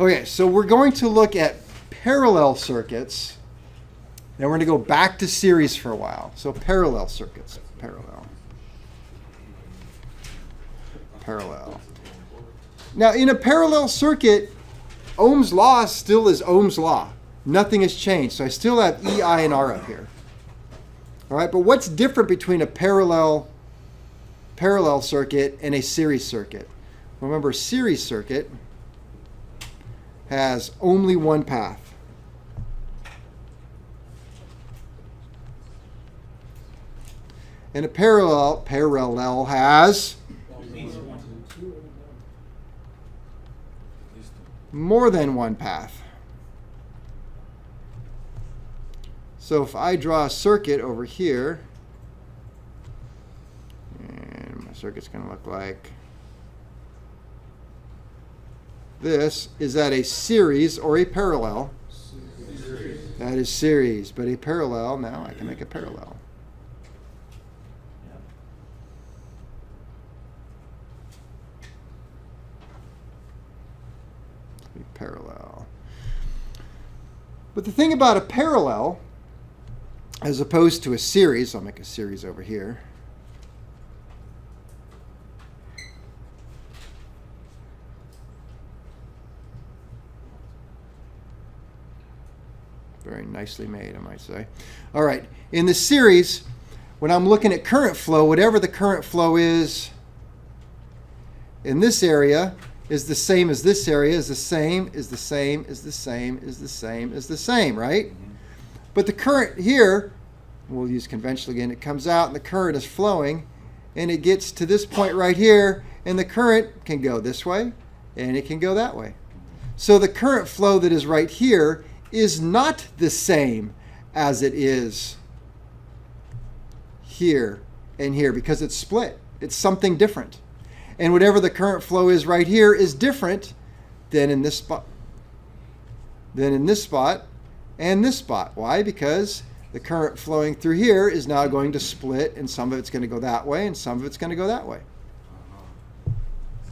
Okay, so we're going to look at parallel circuits. Then we're going to go back to series for a while. So parallel circuits. Parallel. Now, in a parallel circuit, Ohm's law still is Ohm's law. Nothing has changed. So I still have E, I, and R up here. All right, but what's different between a parallel circuit and a series circuit? Remember, a series circuit has only one path. And a parallel has more than one path. So if I draw a circuit over here, and my circuit's going to look like this, is that a series or a parallel? Series. That is series, but a parallel, now I can make a parallel. Parallel. But the thing about a parallel, as opposed to a series, I'll make a series over here. Very nicely made, I might say. All right, in the series, when I'm looking at current flow, whatever the current flow is in this area is the same as this area, is the same, right? Mm-hmm. But the current here, we'll use conventional again, it comes out and the current is flowing and it gets to this point right here and the current can go this way and it can go that way. So the current flow that is right here is not the same as it is here and here because it's split. It's something different. And whatever the current flow is right here is different than in this spot, and this spot. Why? Because the current flowing through here is now going to split, and some of it's going to go that way, and some of it's going to go that way.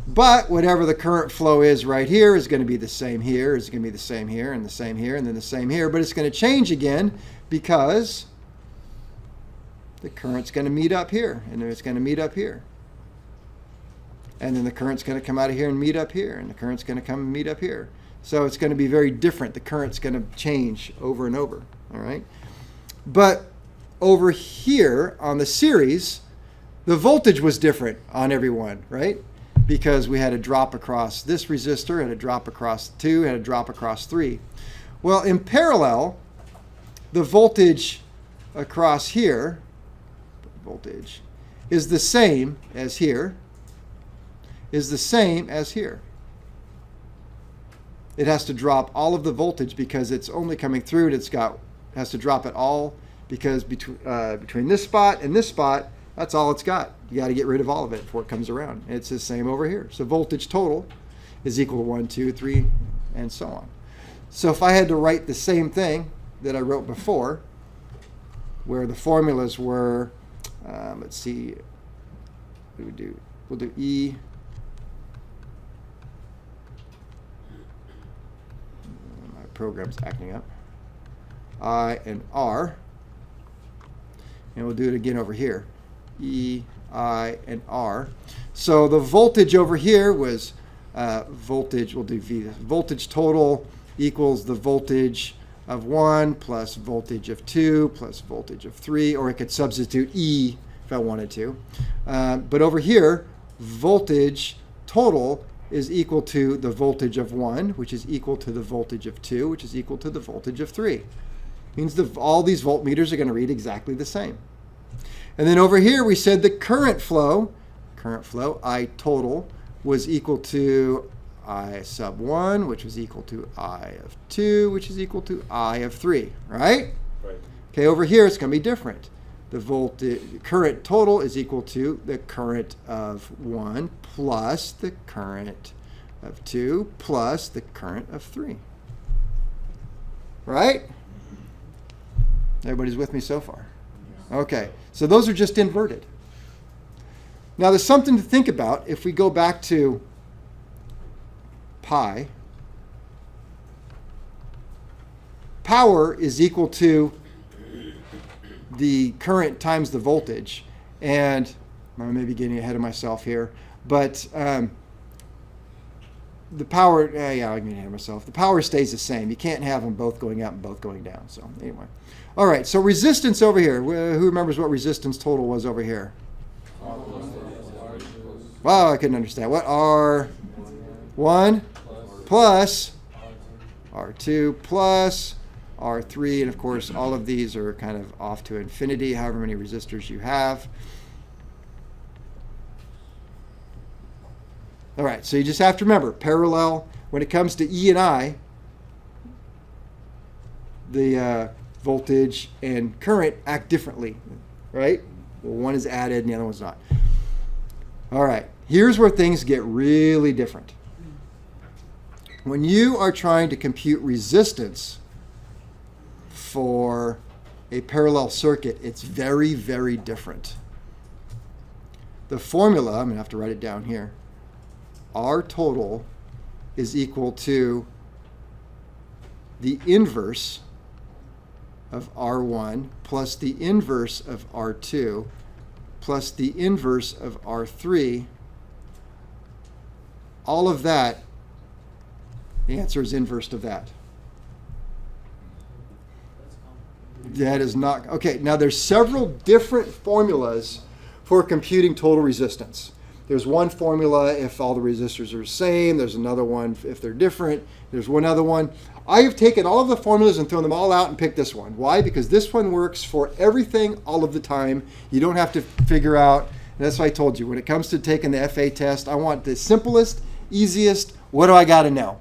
But whatever the current flow is right here is going to be the same here, is going to be the same here, and the same here, and then the same here. But it's going to change again because the current's going to meet up here, and then it's going to meet up here. And then the current's going to come out of here and meet up here, and the current's going to come and meet up here. So it's going to be very different. The current's going to change over and over, all right? But over here on the series, the voltage was different on every one, right? Because we had a drop across this resistor, had a drop across 2, had a drop across 3. Well, in parallel, the voltage across here, is the same as here, is the same as here. It has to drop all of the voltage because it's only coming through and has to drop it all because between this spot and this spot, that's all it's got. You got to get rid of all of it before it comes around. And it's the same over here. So voltage total is equal to 1, 2, 3, and so on. So if I had to write the same thing that I wrote before, where the formulas were, let's see, what do we do? We'll do E. Program's acting up. I and R. And we'll do it again over here. E, I, and R. So the voltage over here was voltage, we'll do V. Voltage total equals the voltage of 1 plus voltage of 2 plus voltage of 3, or I could substitute E if I wanted to. But over here, voltage total is equal to the voltage of 1, which is equal to the voltage of 2, which is equal to the voltage of 3. Means all these voltmeters are going to read exactly the same. And then over here we said the current flow, I total, was equal to I sub 1, which was equal to I of 2, which is equal to I of 3, right? Right. Okay, over here it's going to be different. The current total is equal to the current of 1 plus the current of 2 plus the current of 3. Right? Everybody's with me so far? Okay, so those are just inverted. Now there's something to think about if we go back to pi. power is equal to the current times the voltage. And I may be getting ahead of myself here, but the power, yeah, I'm getting ahead of myself. The power stays the same. You can't have them both going up and both going down. So anyway. All right, so resistance over here. Who remembers what resistance total was over here? Wow, I couldn't understand. What? R1 plus R2 plus R3. And of course, all of these are kind of off to infinity, however many resistors you have. All right, so you just have to remember, parallel, when it comes to E and I, the voltage and current act differently, right? Well, one is added and the other one's not. All right, here's where things get really different. When you are trying to compute resistance for a parallel circuit, it's very, very different. The formula, I'm going to have to write it down here, R total is equal to the inverse of R1 plus the inverse of R2 plus the inverse of R3. All of that, the answer is inverse of that. That is not, okay, now there's several different formulas for computing total resistance. There's one formula if all the resistors are the same. There's another one if they're different. There's one other one. I have taken all of the formulas and thrown them all out and picked this one. Why? Because this one works for everything all of the time. You don't have to figure out, and that's why I told you, when it comes to taking the FA test, I want the simplest, easiest, what do I got to know?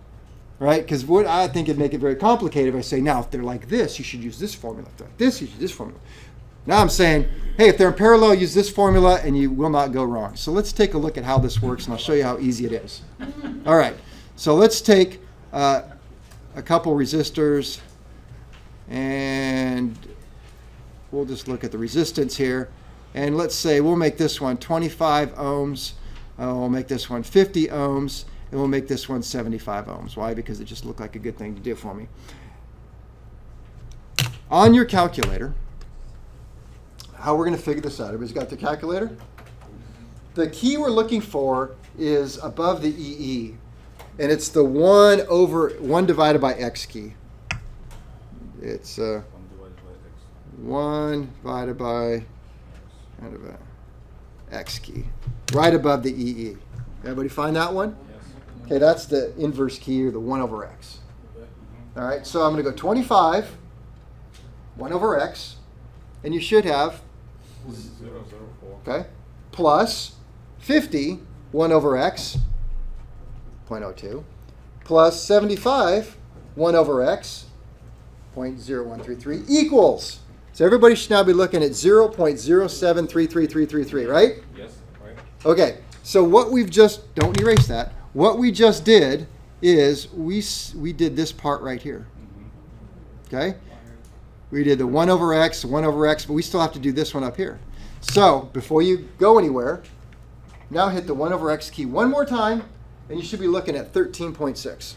Right? Because what I think it'd make it very complicated if I say, now, if they're like this, you should use this formula. If they're like this, you should use this formula. Now I'm saying, hey, if they're in parallel, use this formula and you will not go wrong. So let's take a look at how this works and I'll show you how easy it is. All right, so let's take a couple resistors and we'll just look at the resistance here. And let's say we'll make this one 25 ohms, we'll make this one 50 ohms, and we'll make this one 75 ohms. Why? Because it just looked like a good thing to do for me. On your calculator, how we're going to figure this out. Everybody's got the calculator? The key we're looking for is above the EE, and it's the 1 divided by X key. It's 1 divided by X key, right above the EE. Everybody find that one? Yes. Okay, that's the inverse key, or the 1 over X. All right, so I'm going to go 25, 1 over X, and you should have 0.004. Okay, plus 50, 1 over X, 0.02, plus 75, 1 over X, 0.01333, equals. So everybody should now be looking at 0.0733333, right? Yes, right. Okay, so what we've just, don't erase that, what we just did is we did this part right here. Okay? We did the 1 over X, but we still have to do this one up here. So before you go anywhere, now hit the 1 over X key one more time, and you should be looking at 13.6.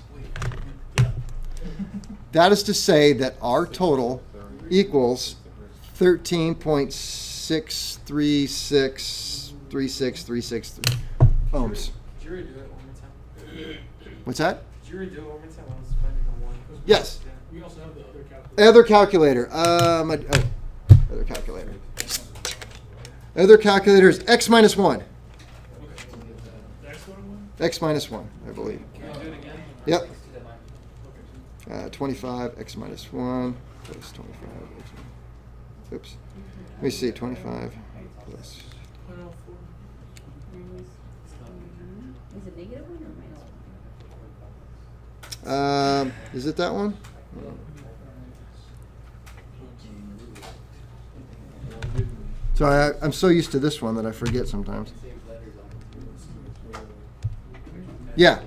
That is to say that our total equals 13.6363636 ohms. Did you redo it one more time? What's that? Did you redo it one more time? I was finding the one. Yes. We also have the other calculator. Other calculator. Other calculator is X minus 1. X minus 1, I believe. Can you do it again? Yep. 25 X minus 1 plus 25 X. Oops. Let me see. 25 plus. 0.04. Is it negative 1 or minus 1? Is it that one? So I'm so used to this one that I forget sometimes. Yeah.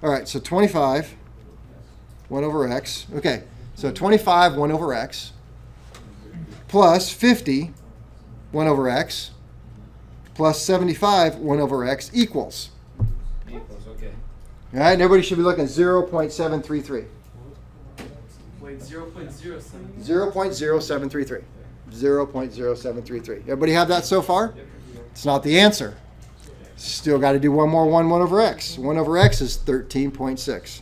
All right. So 25, 1 over X. Okay. So 25, 1 over X, plus 50, 1 over X, plus 75, 1 over X equals. Equals, okay. All right. And everybody should be looking at 0.733. Wait, Wait, 0.07. 0.0733. 0.0733. Everybody have that so far? It's not the answer. Still got to do one more 1 over x. 1 over x is 13.6.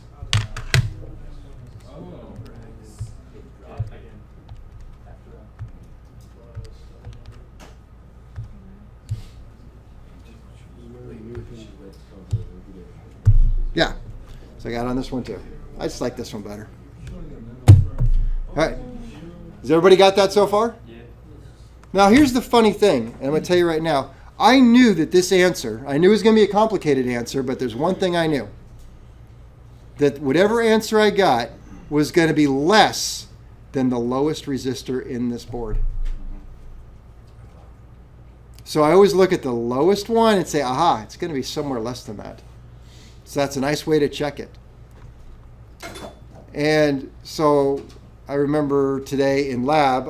Yeah. So I got on this one too. I just like this one better. All right. Has everybody got that so far? Yeah. Now here's the funny thing, and I'm going to tell you right now. I knew that this answer, I knew it was going to be a complicated answer, but there's one thing I knew. That whatever answer I got was going to be less than the lowest resistor in this board. So I always look at the lowest one and say, aha, it's going to be somewhere less than that. So that's a nice way to check it. And so I remember today in lab,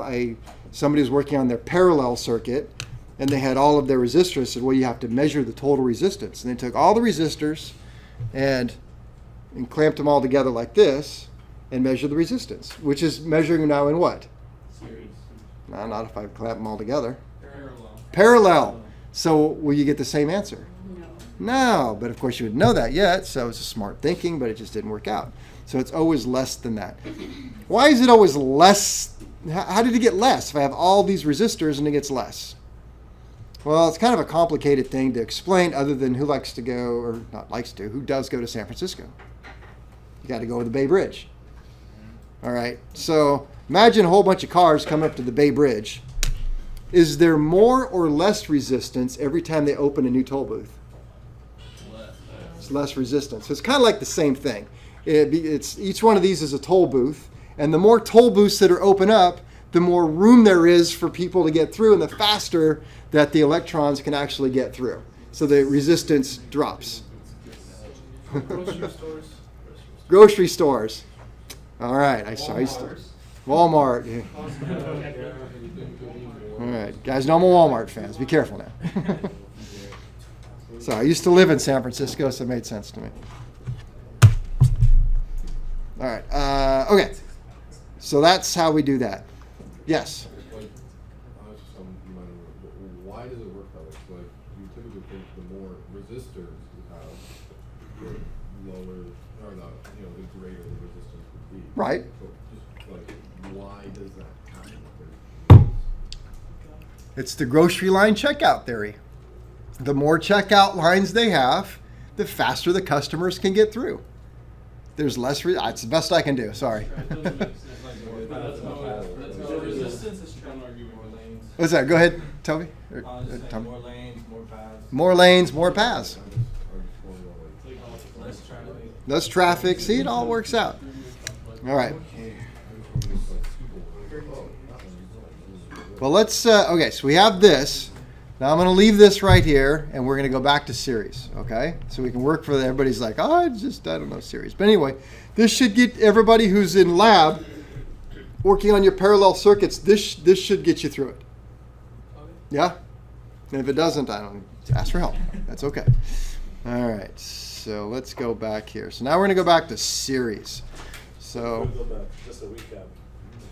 somebody was working on their parallel circuit, and they had all of their resistors. I said, well, you have to measure the total resistance. And they took all the resistors and clamped them all together like this and measured the resistance, which is measuring now in what? Series. No, not if I clamp them all together. Parallel. Parallel. So will you get the same answer? No. No, but of course you wouldn't know that yet, so it's a smart thinking, but it just didn't work out. So it's always less than that. Why is it always less? How did it get less if I have all these resistors and it gets less? Well, it's kind of a complicated thing to explain other than who likes to go, or not likes to, who does go to San Francisco. You got to go over the Bay Bridge. All right, so imagine a whole bunch of cars coming up to the Bay Bridge. Is there more or less resistance every time they open a new toll booth? It's less resistance. So it's kind of like the same thing. It's each one of these is a toll booth, and the more toll booths that are open up, the more room there is for people to get through, and the faster that the electrons can actually get through. So the resistance drops. Grocery stores. Grocery stores. All right, I saw you. Walmart. Yeah. All right, guys, no more Walmart fans. Be careful now. So I used to live in San Francisco, so it made sense to me. All right. Okay. So that's how we do that. Yes. Why does it work that way? So, like, you typically think the more resistors you have, the lower, or the greater the resistance would be. Right. So just like, why does that happen? It's the grocery line checkout theory. The more checkout lines they have, the faster the customers can get through. There's less. It's the best I can do. Sorry. That's no resistance is trying to argue more lanes. What's that? Go ahead, Toby. Tommy. More lanes, more paths. More lanes, more paths. Less traffic. Less traffic. See, it all works out. All right. Well, let's. Okay, so we have this. Now I'm going to leave this right here, and we're going to go back to series, okay? So we can work for everybody's like, oh, I don't know series. But anyway, this should get everybody who's in lab working on your parallel circuits, this should get you through it. Yeah? And if it doesn't, I don't ask for help. That's okay. All right, so let's go back here. So now we're going to go back to series. So We'll go back, just a recap.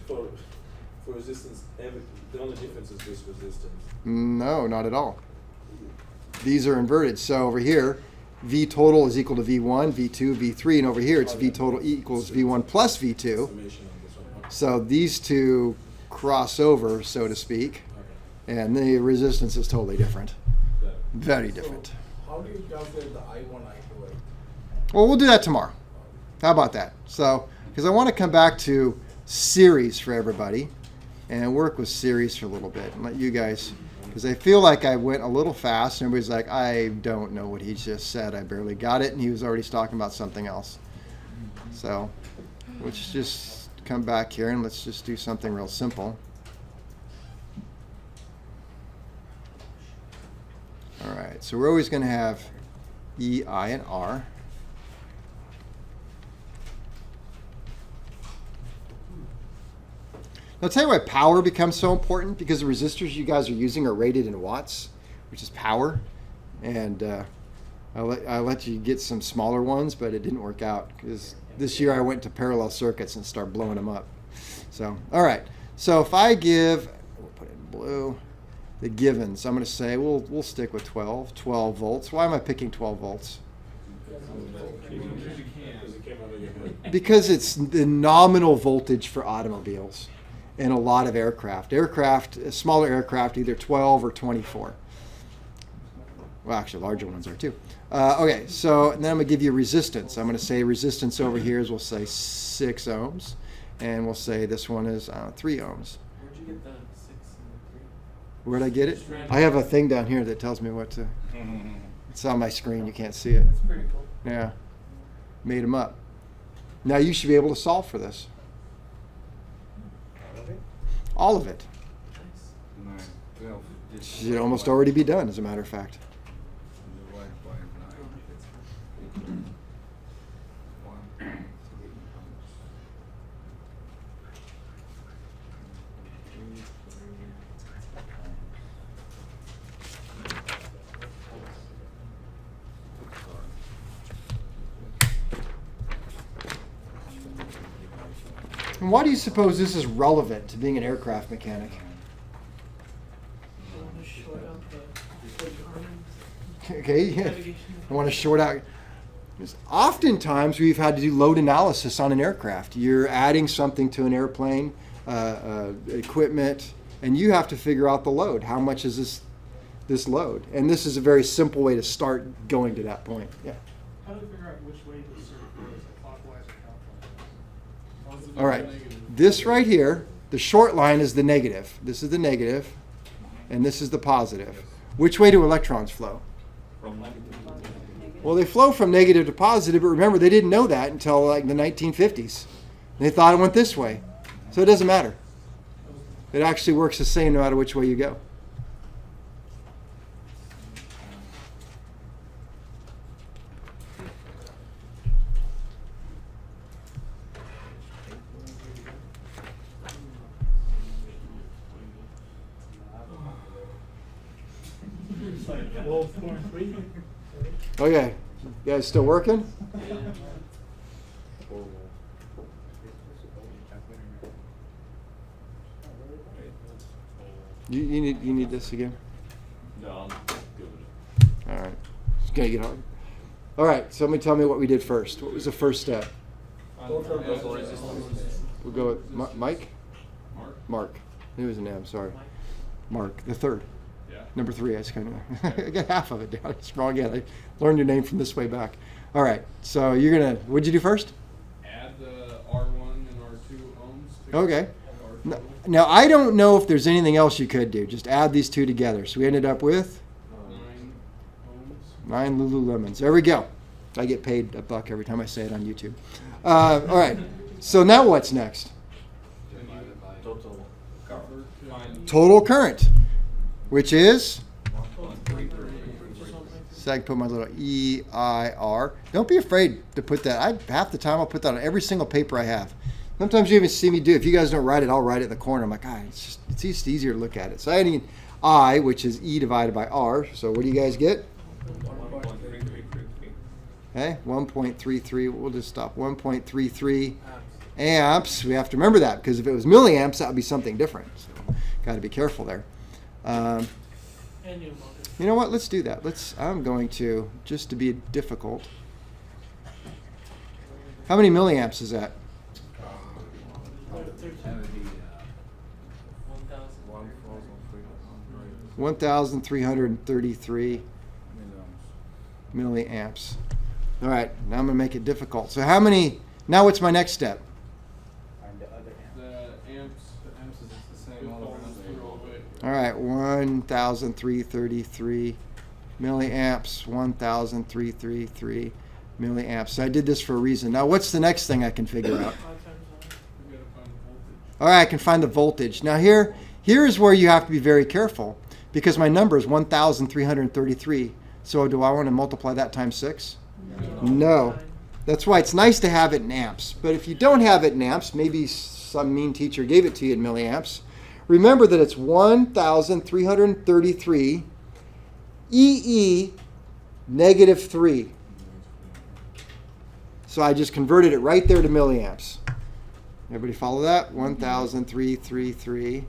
For resistance, the only difference is this resistance. no, not at all. These are inverted. So over here, V total is equal to V1, V2, V3, and over here it's V total equals V1 plus V2. Summation on this one. Okay. So these two cross over, so to speak, and the resistance is totally different. Got it. Very different. How do you calculate the I1, I2? Well, we'll do that tomorrow. How about that? So, because I want to come back to series for everybody and work with series for a little bit and let you guys, because I feel like I went a little fast and everybody's like, I don't know what he just said. I barely got it, and he was already talking about something else. So let's just come back here and let's just do something real simple. All right, so we're always going to have E, I, and R. I'll tell you why power becomes so important, because the resistors you guys are using are rated in watts, which is power. And I let you get some smaller ones, but it didn't work out because this year I went to parallel circuits and started blowing them up. So, all right. So if I give, we'll put it in blue, the givens, I'm going to say we'll stick with 12 volts. Why am I picking 12 volts? Because it's the nominal voltage for automobiles and a lot of aircraft. Smaller aircraft, either 12 or 24. Well, actually, larger ones are too. Okay, so then I'm going to give you resistance. I'm going to say resistance over here is, we'll say 6 ohms. And we'll say this one is 3 ohms. Where'd you get the 6 and the 3? Where'd I get it? I have a thing down here that tells me what to... It's on my screen. You can't see it. That's pretty cool. Yeah. Made them up. Now you should be able to solve for this. All of it. Nice. It should almost already be done, as a matter of fact. And why do you suppose this is relevant to being an aircraft mechanic? Okay, I want to short out. Because oftentimes we've had to do load analysis on an aircraft. You're adding something to an airplane, equipment, and you have to figure out the load. How much is this load? And this is a very simple way to start going to that point. Yeah. How do we figure out which way the circuit goes, clockwise or counterclockwise? All right. This right here, the short line is the negative. This is the negative, and this is the positive. Which way do electrons flow? Well, they flow from negative to positive, but remember, they didn't know that until like the 1950s. They thought it went this way. So it doesn't matter. It actually works the same no matter which way you go. Okay, you guys still working? You need this again? No, I'm good. All right, it's gonna get hard. All right, somebody tell me what we did first. What was the first step? We'll go with Mike? Mark. He was an M, sorry. Mark, the third. Yeah. Number 3, I just kind of, I got half of it down. It's wrong again. I learned your name from this way back. All right, so you're going to, what'd you do first? Add the R1 and R2 ohms together. Okay. Now, I don't know if there's anything else you could do. Just add these two together. So we ended up with 9 ohms. 9 Lululemons. There we go. I get paid $1 every time I say it on YouTube. All right, so now what's next? Total current, which is, so I can put my little EIR. Don't be afraid to put that. Half the time I'll put that on every single paper I have. Sometimes you even see me do it. If you guys don't write it, I'll write it in the corner. I'm like, it's just easier to look at it. So I need I, which is E divided by R. So what do you guys get? 1.33. Okay, 1.33. We'll just stop. 1.33 amps. We have to remember that, because if it was milliamps, that would be something different. So got to be careful there. You know what? Let's do that. I'm going to, just to be difficult. How many milliamps is that? 1,333 milliamps. All right, now I'm going to make it difficult. So how many, now what's my next step? The amps is the same all around. All right, 1,333 milliamps, 1,333 milliamps. So I did this for a reason. Now what's the next thing I can figure out? All right, I can find the voltage. Now here is where you have to be very careful, because my number is 1,333. So do I want to multiply that times 6? No. That's why it's nice to have it in amps. But if you don't have it in amps, maybe some mean teacher gave it to you in milliamps. Remember that it's 1,333 EE negative 3. So I just converted it right there to milliamps. Everybody follow that? 1,333.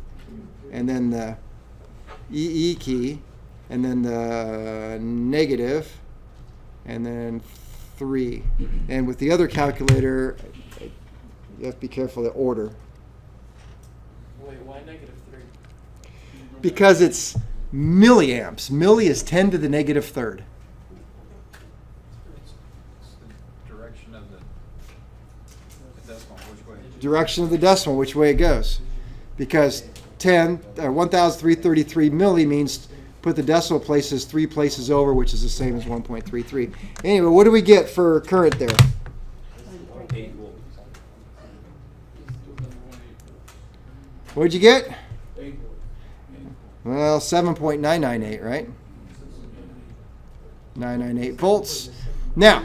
And then the EE key. And then the negative. And then 3. And with the other calculator, you have to be careful of the order. Wait, why -3? Because it's milliamps. Milli is 10 to the negative third. It's the direction of the decimal, which way? Direction of the decimal, which way it goes. Because 1,333 milli means put the decimal places 3 places over, which is the same as 1.33. Anyway, what do we get for current there? 8 volts. What'd you get? 8 volts. Well, 7.998, right? 998 volts. Now,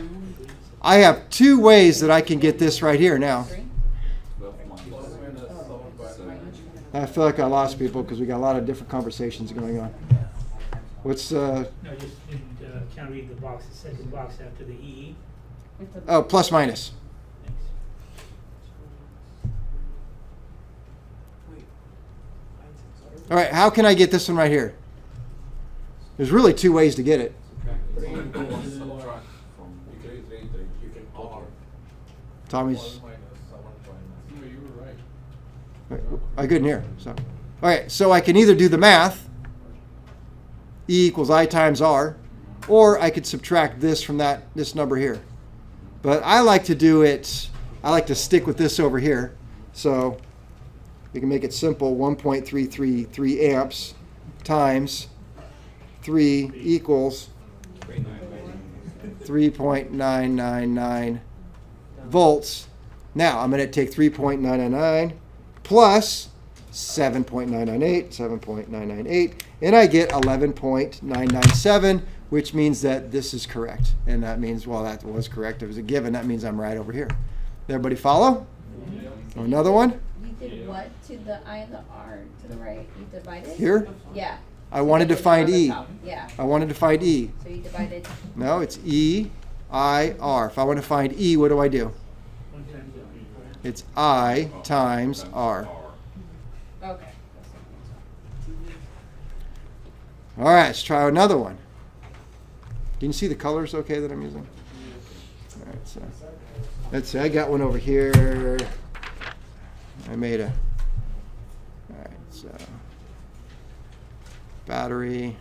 I have 2 ways that I can get this right here now. I feel like I lost people because we got a lot of different conversations going on. What's, No, just can't read the box, the second box after the EE. oh, plus minus. Thanks. All right, how can I get this one right here? There's really 2 ways to get it. You can R. Tommy's, -1 minus 7.9. No, you were right. I couldn't hear. So, all right, so I can either do the math, E equals I times R, or I could subtract this from this number here. But I like to do it, I like to stick with this over here. So we can make it simple, 1.333 amps times 3 equals 3.999 volts. Now I'm going to take 3.999 plus 7.998, 7.998, and I get 11.997, which means that this is correct. And that means, well, that was correct. It was a given. That means I'm right over here. Everybody follow? Another one? You did what to the I and the R to the right? You divided? Here? Yeah. I wanted to find On the E. top. Yeah. I wanted to find E. So you divided. No, it's E, I, R. If I want to find E, what do I do? 1 times R. It's I times R. Okay. All right, let's try another one. Can you see the colors okay that I'm using? All right, so let's see. I got one over here. I made a. All right, so battery.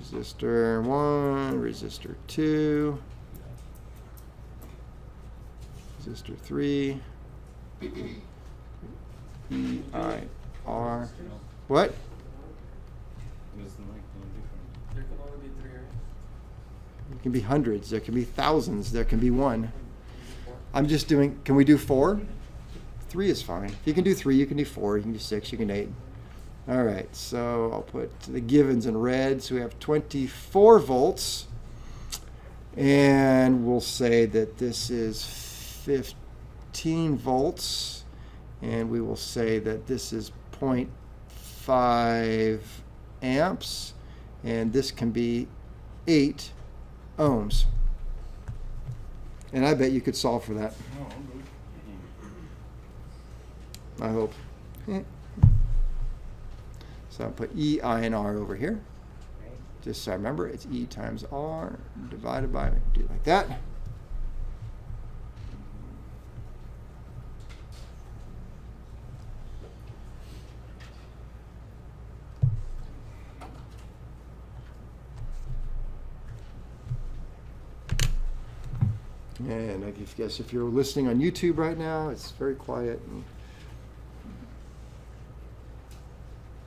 Resistor 1, resistor 2, resistor 3, E, I, R. What? There can only be 3, right? It can be hundreds, there can be thousands, there can be 1. I'm just doing, can we do 4? 3 is fine. If you can do 3, you can do 4, you can do 6, you can do 8. All right, so I'll put the givens in red. So we have 24 volts. And we'll say that this is 15 volts. And we will say that this is 0.5 amps. And this can be 8 ohms. And I bet you could solve for that. I hope. So I'll put E, I, and R over here. Just so I remember, it's E times R divided by, do it like that. And I guess if you're listening on YouTube right now, it's very quiet. And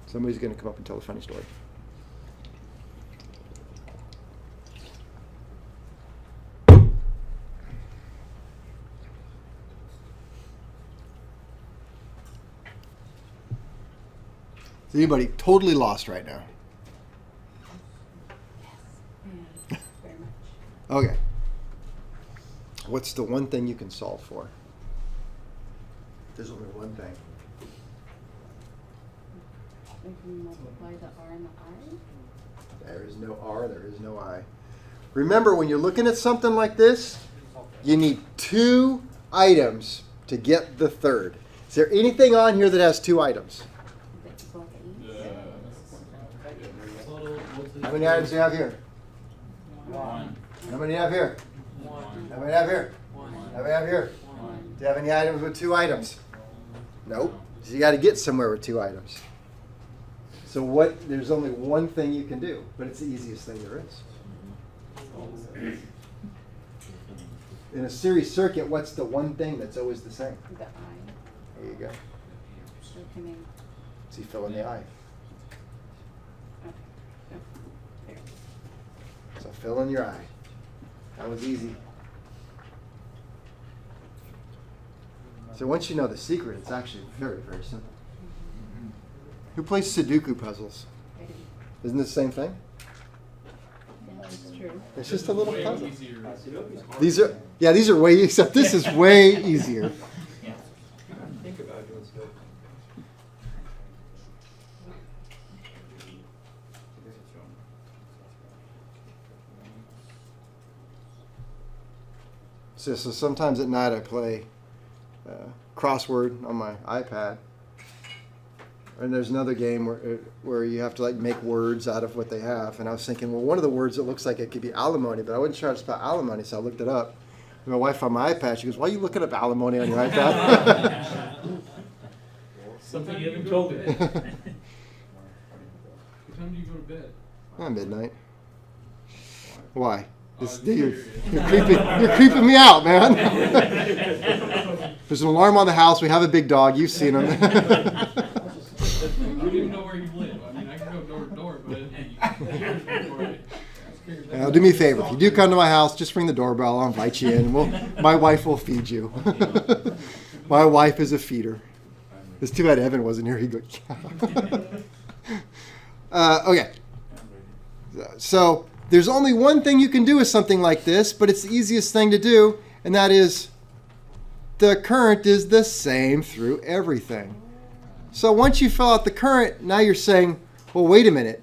somebody's going to come up and tell a funny story. Is anybody totally lost right now? Very much. Okay. What's the one thing you can solve for? There's only one thing. We can multiply the R and the I. There is no R, there is no I. Remember, when you're looking at something like this, you need 2 items to get the third. Is there anything on here that has 2 items? How many items do you have here? One. How many do you have here? One. How many do you have here? One. How many do you have here? One. Do you have any items with 2 items? Nope. So you got to get somewhere with 2 items. So there's only one thing you can do, but it's the easiest thing there is. In a series circuit, what's the one thing that's always the same? The I. There you go. So can I? So you fill in the I. There. So fill in your I. That was easy. So once you know the secret, it's actually very, very simple. Who plays Sudoku puzzles? I do. Isn't it the same thing? Yeah, that's true. It's just a little Way puzzle. easier. These are way, except this is way easier. Think about it. So sometimes at night I play crossword on my iPad. And there's another game where you have to like make words out of what they have. And I was thinking, well, one of the words that looks like it could be alimony, but I wasn't sure how to spell alimony, so I looked it up. And my wife on my iPad, she goes, "Why are you looking up alimony on your iPad?" Something you haven't told me. What time do you go to bed? Midnight. Why? You're Curious. you're creeping me out, man. There's an alarm on the house. We have a big dog. You've seen him. I don't even know where you live. I mean, I can go door to door, but Now, do me a favor. If you do come to my house, just ring the doorbell. I'll invite you in. My wife will feed you. My wife is a feeder. It's too bad Evan wasn't here. He'd go, yeah. Okay. So there's only one thing you can do with something like this, but it's the easiest thing to do, and that is the current is the same through everything. So once you fill out the current, now you're saying, well, wait a minute.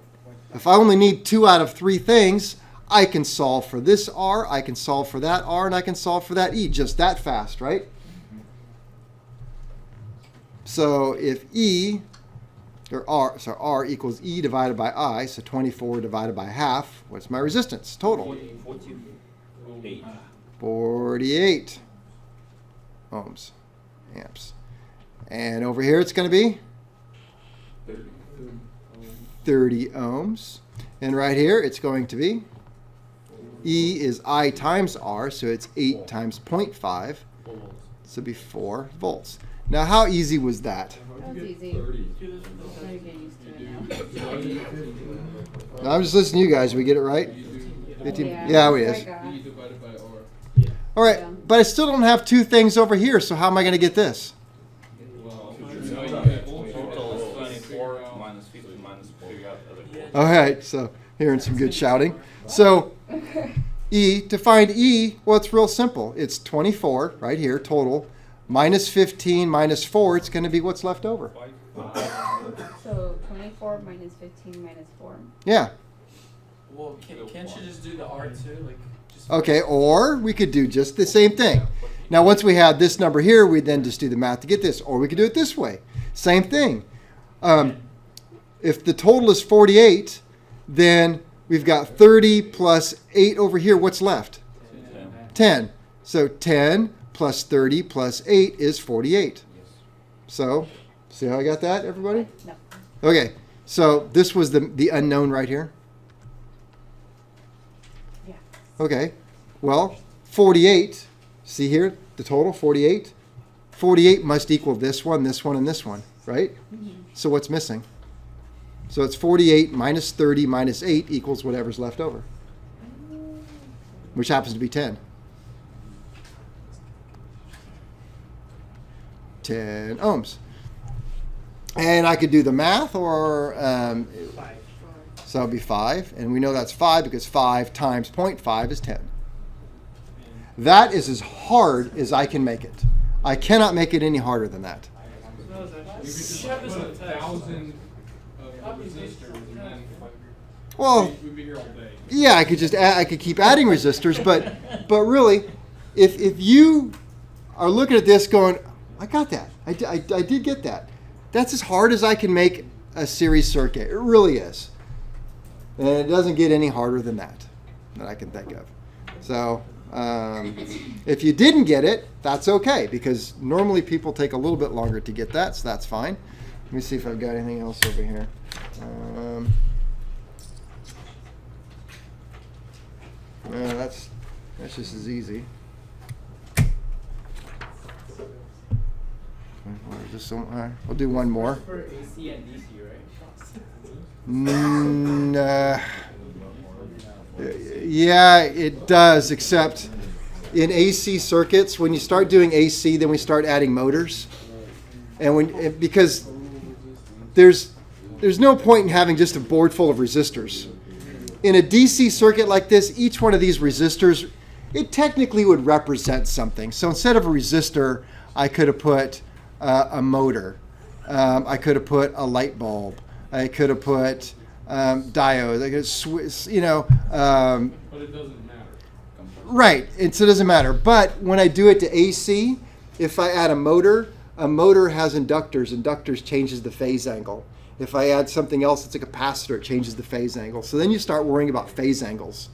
If I only need 2 out of 3 things, I can solve for this R, I can solve for that R, and I can solve for that E just that fast, right? So if R equals E divided by I, so 24 divided by half, what's my resistance total? 48 ohms, amps. And over here it's going to be 30 ohms. And right here it's going to be E is I times R, so it's 8 times 0.5, so it'll be 4 volts. Now how easy was that? That was easy. 30. I'm getting used to it now. Now I'm just listening to you guys. We get it right? 15? Yeah, we is. Oh my God. E divided by R. All right, Yeah. but I still don't have 2 things over here, so how am I going to get this? Well, So now you're you not- have Total is volts. 24 minus 50 minus 4. All right, so hearing some good shouting. So E, to find E, well, it's real simple. It's 24 right here, total, minus 15 minus 4. It's going to be what's left over. So 24 minus 15 minus 4. Yeah. Well, can't you just do the R2? Like, just Okay, or we could do just the same thing. Now, once we have this number here, we then just do the math to get this. Or we could do it this way. Same thing. If the total is 48, then we've got 30 plus 8 over here. What's left? 10. So 10 plus 30 plus 8 is 48. So, see how I got that, everybody? No. Okay, so this was the unknown right here. Yeah. Okay, well, 48, see here, the total, 48. 48 must equal this one, and this one, right? So what's missing? So it's 48 minus 30 minus 8 equals whatever's left over, which happens to be 10. 10 ohms. And I could do the math, or so it'll be 5, and we know that's 5 because 5 times 0.5 is 10. That is as hard as I can make it. I cannot make it any harder than that. You could just put 1,000 of the resistors and then Well, We'd be here all day. yeah, I could just I could keep adding resistors, but really, if you are looking at this going, I got that, I did get that. That's as hard as I can make a series circuit. It really is, and it doesn't get any harder than that I can think of. So if you didn't get it, that's okay, because normally people take a little bit longer to get that, so that's fine. Let me see if I've got anything else over here. No, that's just as easy. We'll do one more. For AC and DC, right? Yeah, it does, except in AC circuits, when you start doing AC, then we start adding motors. And because there's no point in having just a board full of resistors. In a DC circuit like this, each one of these resistors, it technically would represent something. So instead of a resistor, I could have put a motor. I could have put a light bulb. I could have put diodes. I could But it doesn't matter. right, and so it doesn't matter. But when I do it to AC, if I add a motor has inductors. Inductors changes the phase angle. If I add something else, it's a capacitor, it changes the phase angle. So then you start worrying about phase angles.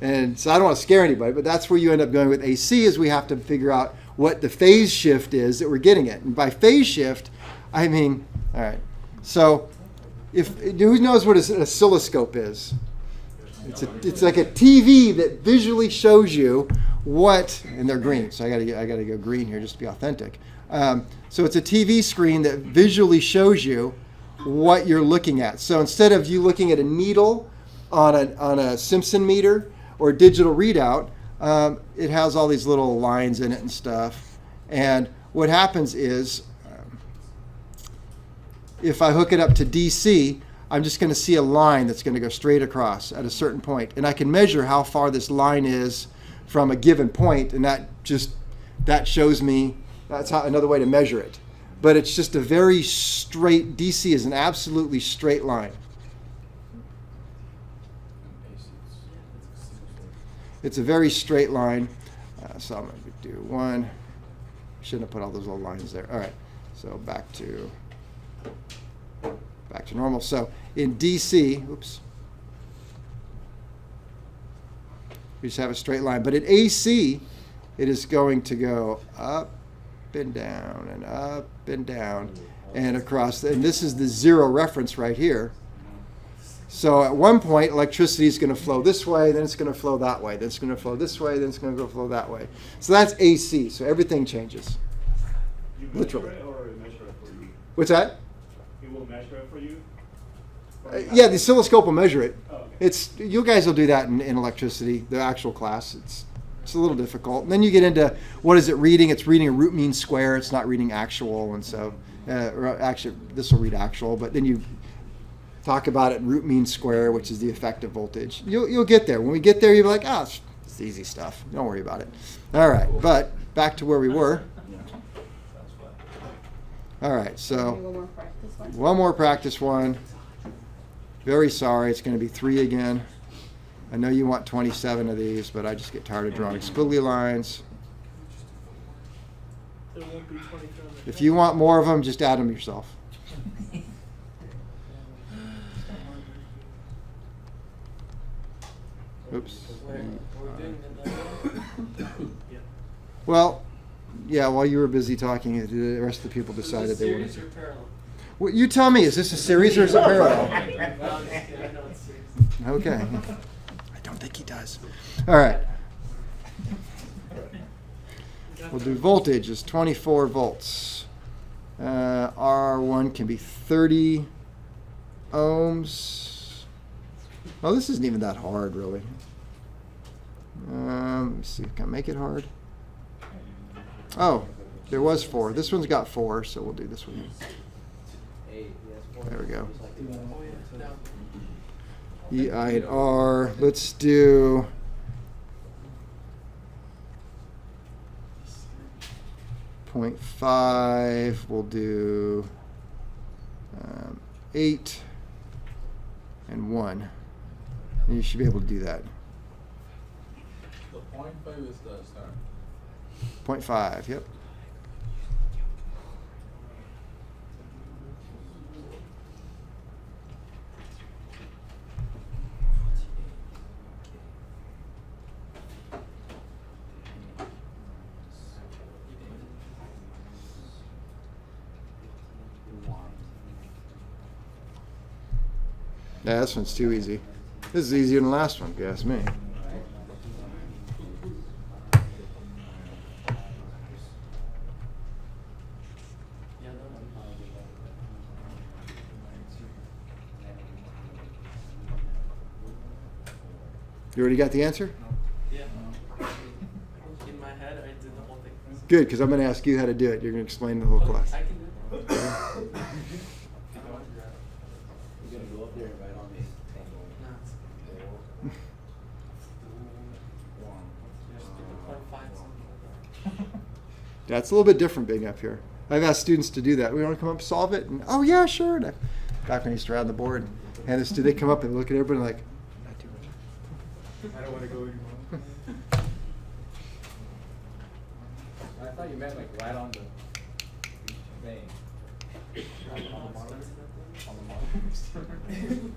And so I don't want to scare anybody, but that's where you end up going with AC, is we have to figure out what the phase shift is that we're getting at. And by phase shift, I mean, all right. So who knows what an oscilloscope is? It's like a TV that visually shows you what, and they're green, so I gotta go green here just to be authentic. So it's a TV screen that visually shows you what you're looking at. So instead of you looking at a needle on a Simpson meter or a digital readout, it has all these little lines in it and stuff. And what happens is, if I hook it up to DC, I'm just going to see a line that's going to go straight across at a certain point. And I can measure how far this line is from a given point, and that shows me, that's another way to measure it. But it's just a very straight, DC is an absolutely straight line. It's a very straight line. So I'm going to do one. Shouldn't have put all those little lines there. All right, so back to normal. So in DC, oops, we just have a straight line. But in AC, it is going to go up and down and up and down and across. And this is the zero reference right here. So at one point, electricity is going to flow this way, then it's going to flow that way, then it's going to flow this way, then it's going to go flow that way. So that's AC. So everything changes. You Literally. measure it or it measure it for you? What's that? It will measure it for you? Yeah, the oscilloscope will measure it. Oh, okay. It's, you guys will do that in electricity, the actual class. It's a little difficult. And then you get into, what is it reading? It's reading a root mean square. It's not reading actual. And so, or actually, this will read actual. But then you talk about it in root mean square, which is the effective voltage. You'll get there. When we get there, you'll be like, it's easy stuff. Don't worry about it. All right, but back to where we were. All right, so One more practice one. one more practice one. Very sorry, it's going to be 3 again. I know you want 27 of these, but I just get tired of drawing squiggly lines. There won't be 23 on the If you want more of them, just add them yourself. Oops. We're doing the Well, yeah, while you were busy talking, the rest of the people decided they wanted series to. or parallel? Well, you tell me, is this a series or is it parallel? Well, I know it's series. Okay. I don't think he does. All right. We'll do voltage is 24 volts. R1 can be 30 ohms. Oh, this isn't even that hard, really. Let me see. Can I make it hard? Oh, there was 4. This one's got 4, so we'll do this one. There we go. E, I, and R. Let's do 0.5. We'll do 8 and 1. And you should be able to do that. The 0.5 is the start. 0.5, yep. Yeah, this one's too easy. This is easier than the last one, if you ask me. Yeah, that one. You already got the answer? Yeah. In my head, I did the whole thing. Good, because I'm going to ask you how to do it. You're going to explain the whole class. I can do it. You're gonna go up there and write on this. No, it's just do the 0.5 something like that. That's a little bit different being up here. I've asked students to do that. We want to come up and solve it? And, oh, yeah, sure. And back when I used to round the board, and they come up and look at everybody like, I'm not doing it. I don't want to go anymore. I thought you meant like right on the thing. On the monitor? On the monitor.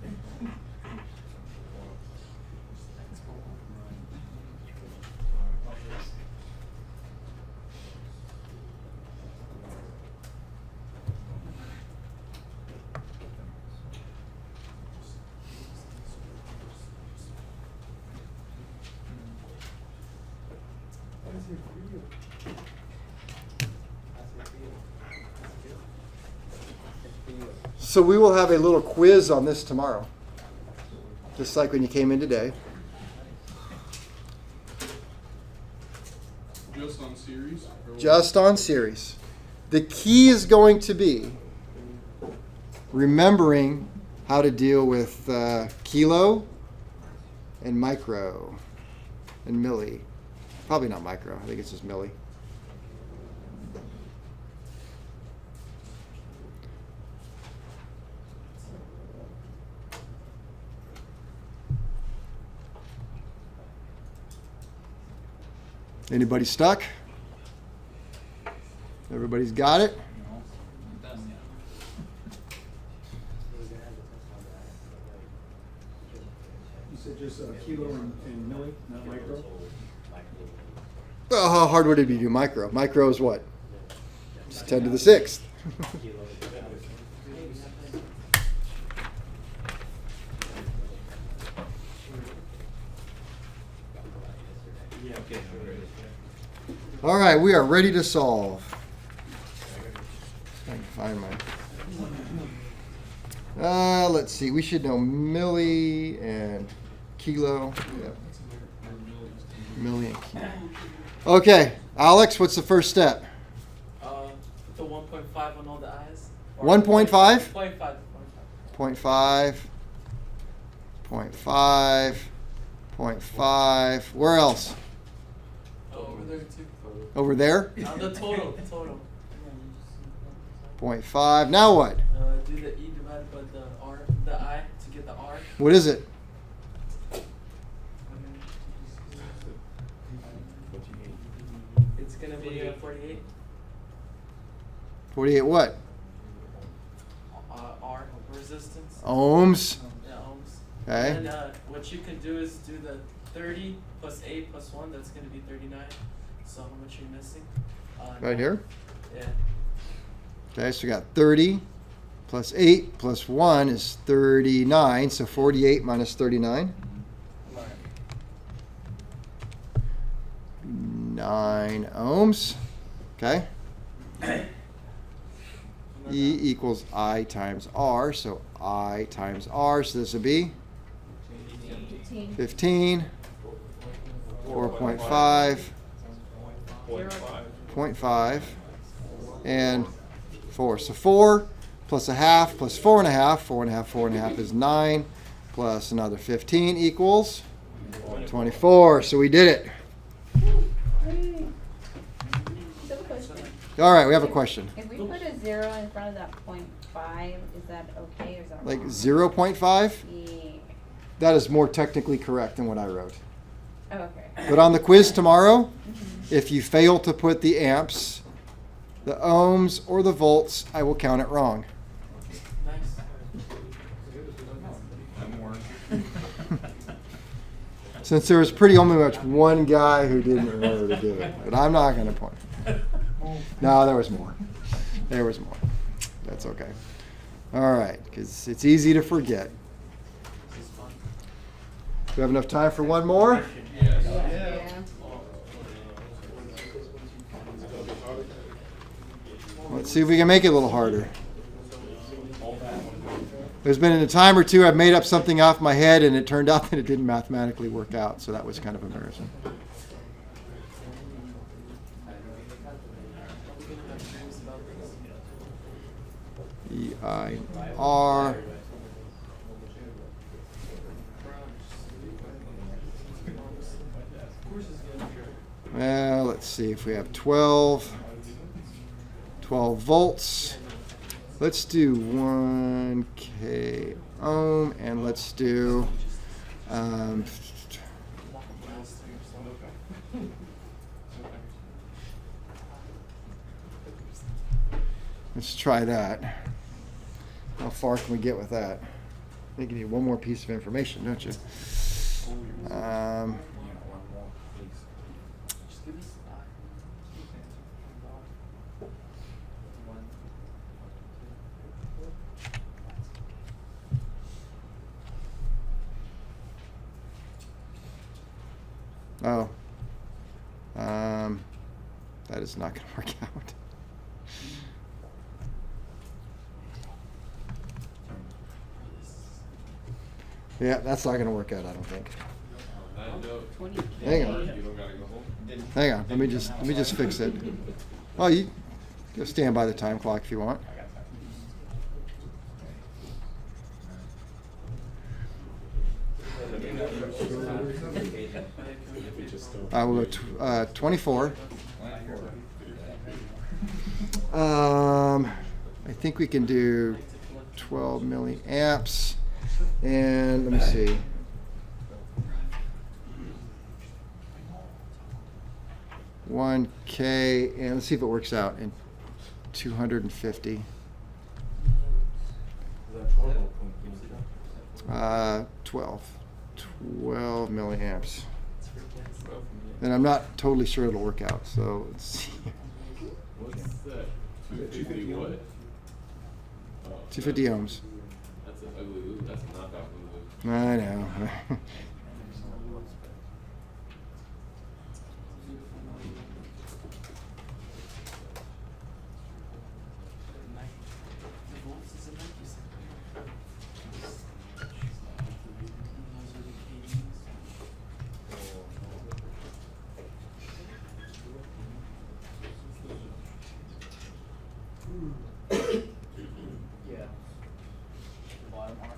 So we will have a little quiz on this tomorrow, just like when you came in today. Just on series? Or Just on series. The key is going to be remembering how to deal with kilo and micro and milli. Probably not micro. I think it's just milli. Anybody stuck? Everybody's got it? No, done yet. You said just kilo and milli, not micro? Well, how hard would it be to do micro? Micro is what? It's 10 to the 6th. Yeah, okay. All right, we are ready to solve. I can find my. Let's see. We should know milli and kilo. Yep. Milli and kilo. Okay, Alex, what's the first step? The 1.5 on all the eyes. 1.5? 0.5. 0.5. 0.5. 0.5. Where else? Over there too. Over there? The total. 0.5. Now what? Do the E divided by the R, the I to get the R. What is it? It's gonna be 48. 48 what? R resistance. Ohms. Yeah, ohms. Okay. And what you can do is do the 30 plus 8 plus 1. That's gonna be 39. So how much are you missing? Right here? Yeah. Okay, so we got 30 plus 8 plus 1 is 39. So 48 minus 39. 9 ohms. Okay. E equals I times R. So I times R. So this would be 15. 4.5. 0.5. And 4. So 4 plus a half plus 4.5. 4.5, 4.5 is 9. Plus another 15 equals 24. So we did it. So a question. All right, we have a question. If we put a 0 in front of that 0.5, is that okay or is that Like wrong? 0.5? Yeah. that is more technically correct than what I wrote. Oh, okay. But on the quiz tomorrow, if you fail to put the amps, the ohms, or the volts, I will count it wrong. Nice. Since there was pretty only much one guy who didn't remember to do it. But I'm not going to point. No, there was more. There was more. That's okay. All right, because it's easy to forget. This is fun. Do we have enough time for one more? Yeah. Let's see if we can make it a little harder. There's been a time or two I've made up something off my head and it turned out that it didn't mathematically work out, so that was kind of embarrassing. We're gonna have dreams about this. E-I-R. Of course it's good. Well, let's see if we have 12 volts. Let's do 1K ohm, and let's do let's try that. How far can we get with that? I think you need one more piece of information, don't you? Just give us Oh. That is not going to work out. Yeah, that's not going to work out, I don't think. 20. Hang on. Hang on. Let me just fix it. Oh, you go stand by the time clock if you want. We'll go 24. I think we can do 12 milliamps. And let me see. $1K, and let's see if it works out in 250. 12 milliamps. And I'm not totally sure it'll work out, so let's see. What's that? 250 what? 250 ohms. That's an ugly loop. That's not that loop. I know. Yeah. Bottom arc.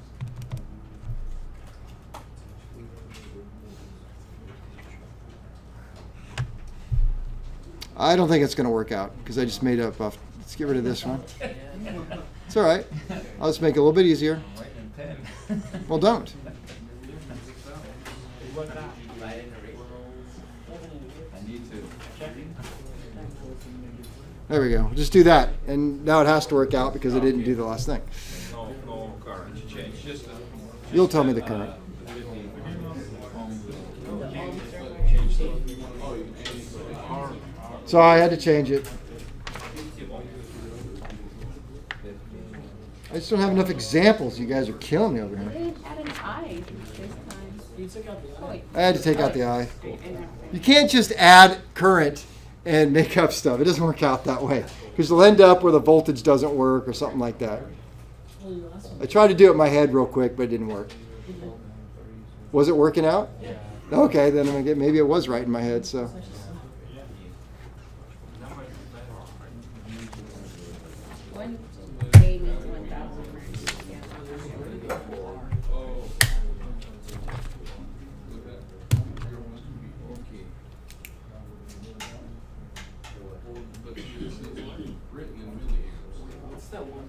I don't think it's going to work out because I just made up. Let's get rid of this one. It's all right. I'll just make it a little bit easier. Well, don't. I need to. There we go. Just do that. And now it has to work out because I didn't do the last thing. No current change. Just You'll tell me the current. So I had to change it. I just don't have enough examples. You guys are killing me over I here. didn't add an I this time. You took out the Oh, wait. I had to take out the I. And You can't just add current and make up stuff. It doesn't work out that way. Because you'll end up where the voltage doesn't work or something like that. I tried to do it in my head real quick, but it didn't work. Was it working out? Yeah. Okay, then I'm gonna get, maybe it was right in my head, so. one baby, 1,000. Yeah. But this is written in milliamps. What's that one?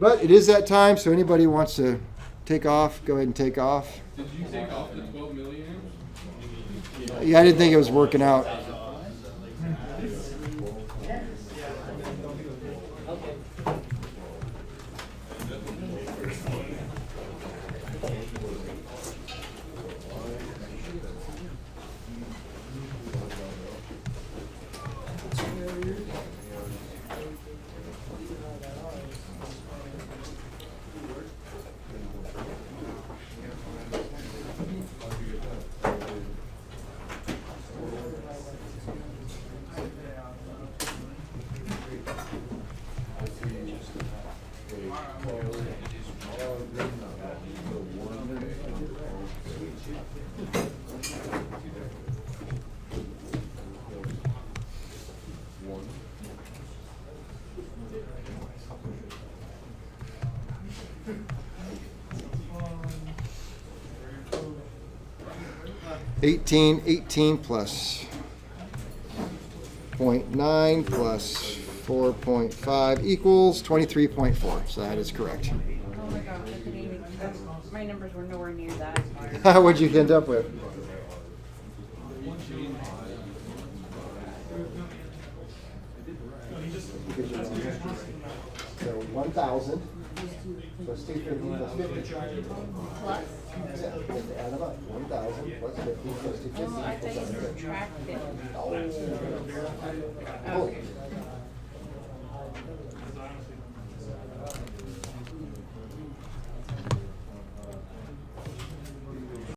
But it is that time, so anybody wants to take off, go ahead and take off. Did you take off the 12 milliamps? Yeah, I didn't think it was working out. $18 plus 0.9 plus 4.5 equals 23.4. So that is correct. Oh my gosh, I couldn't even, my numbers were nowhere near that. What'd you end up with? So 1,000 plus 250 plus 50. Plus? Yeah, you have to add them up. 1,000 plus 50 plus 250. Oh, I thought you subtracted. Oh. Okay.